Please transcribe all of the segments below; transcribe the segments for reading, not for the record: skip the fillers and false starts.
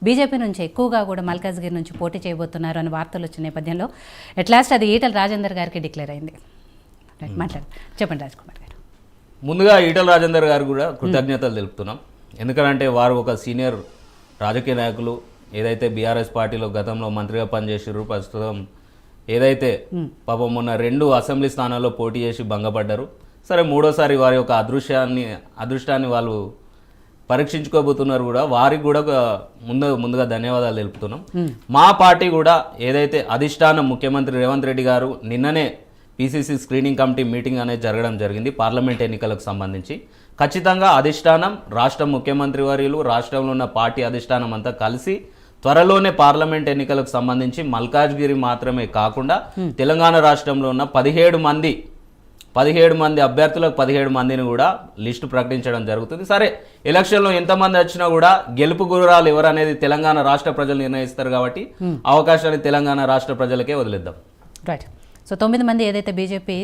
BJP నుంచి ఎక్కువగా కూడా మల్కాజ్గిరి నుంచి పోటీ చేయబోతున్నారు అని వార్తలు వచ్చిన నేపథ్యంలో ఎట్ లాస్ట్ అది ఈటల రాజేందర్ గారికి డిక్లేర్ అయింది. మాట్లాడు, చెప్పండి రాజ్కుమార్ గారు. ముందుగా ఈటల రాజేందర్ గారు కూడా కృతజ్ఞతలు తెలుపుతున్నాం. ఎందుకంటే వారు ఒక సీనియర్ రాజకీయ నాయకులు, ఏదైతే బీఆర్ఎస్ పార్టీలో గతంలో మంత్రిగా పనిచేసారు, ప్రస్తుతం ఏదైతే పాపం మొన్న 2 అసెంబ్లీ స్థానాల్లో పోటీ చేసి భంగపడ్డారు. సరే, మూడోసారి వారి యొక్క అదృష్టాన్ని వాళ్ళు పరీక్షించుకోబోతున్నారు కూడా. వారికి కూడా ముందుగా ధన్యవాదాలు తెలుపుతున్నాం. మా పార్టీ కూడా ఏదైతే అధిష్టానం ముఖ్యమంత్రి రేవంత్ రెడ్డి గారు నిన్ననే పీసీసీ స్క్రీనింగ్ కమిటీ మీటింగ్ అనేది జరగడం జరిగింది పార్లమెంట్ ఎన్నికలకు సంబంధించి. ఖచ్చితంగా అధిష్టానం, రాష్ట్ర ముఖ్యమంత్రి వర్యులు, రాష్ట్రంలో ఉన్న పార్టీ అధిష్టానం అంతా కలిసి త్వరలోనే పార్లమెంట్ ఎన్నికలకు సంబంధించి మల్కాజ్గిరి మాత్రమే కాకుండా తెలంగాణ రాష్ట్రంలో ఉన్న 17 మంది అభ్యర్థులకు 17 మందిని కూడా లిస్టు ప్రకటించడం జరుగుతుంది. సరే, ఎలక్షన్లో ఎంతమంది వచ్చినా కూడా గెలుపు గుర్రాలు ఎవరనేది తెలంగాణ రాష్ట్ర ప్రజలు నిర్ణయిస్తారు కాబట్టి అవకాశాన్ని తెలంగాణ రాష్ట్ర ప్రజలకే వదిలేద్దాం. రైట్. సో 9 మంది ఏదైతే బీజేపీ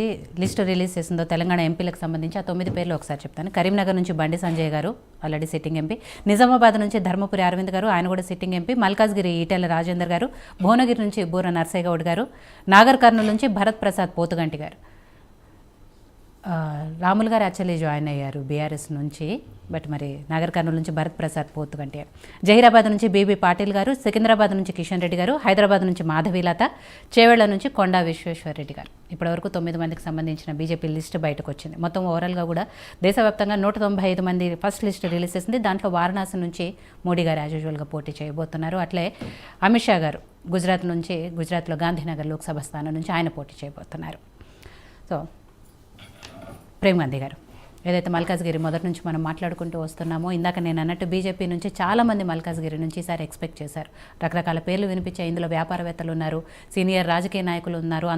లిస్టు రిలీజ్ చేసిందో తెలంగాణ ఎంపీలకు సంబంధించి ఆ 9 పేర్లు ఒకసారి చెప్తాను. కరీంనగర్ నుంచి బండి సంజయ్ గారు ఆల్రెడీ సిట్టింగ్ ఎంపీ, నిజామాబాద్ నుంచి ధర్మపురి అరవింద్ గారు, ఆయన కూడా సిట్టింగ్ ఎంపీ, మల్కాజ్గిరి ఈటెల రాజేందర్ గారు, భువనగిరి నుంచి బూర నర్సయ్య గౌడ్ గారు, నాగర్ కర్నూలు నుంచి భరత్ ప్రసాద్ పోతుగంటి గారు, రాములు గారు యాక్చువల్లీ జాయిన్ అయ్యారు బీఆర్ఎస్ నుంచి, బట్ మరి నాగర్ కర్నూలు నుంచి భరత్ ప్రసాద్ పోతుగంటి గారు, జహీరాబాద్ నుంచి బీబీ పాటిల్ గారు, సికింద్రాబాద్ నుంచి కిషన్ రెడ్డి గారు, హైదరాబాద్ నుంచి మాధవీలత, చేవెళ్ల నుంచి కొండా విశ్వేశ్వరరెడ్డి గారు. ఇప్పటివరకు 9 మందికి సంబంధించిన బీజేపీ లిస్టు బయటకు వచ్చింది. మొత్తం ఓవరాల్గా కూడా దేశవ్యాప్తంగా 195 మంది ఫస్ట్ లిస్టు రిలీజ్ చేసింది. దాంట్లో వారణాసి నుంచి మోడీ గారు యాజ్ యూజువల్గా పోటీ చేయబోతున్నారు. అట్లే అమిత్ షా గారు గుజరాత్లో గాంధీనగర్ లోక్సభ స్థానం నుంచి ఆయన పోటీ చేయబోతున్నారు. సో ప్రేమ్ గాంధీ గారు, ఏదైతే మల్కాజ్గిరి మొదటి నుంచి మనం మాట్లాడుకుంటూ వస్తున్నామో, ఇందాక నేను అన్నట్టు బీజేపీ నుంచి చాలామంది మల్కాజ్గిరి నుంచి ఈసారి ఎక్స్పెక్ట్ చేశారు. రకరకాల పేర్లు వినిపించాయి. ఇందులో వ్యాపారవేత్తలు ఉన్నారు, సీనియర్ రాజకీయ నాయకులు ఉన్నారు.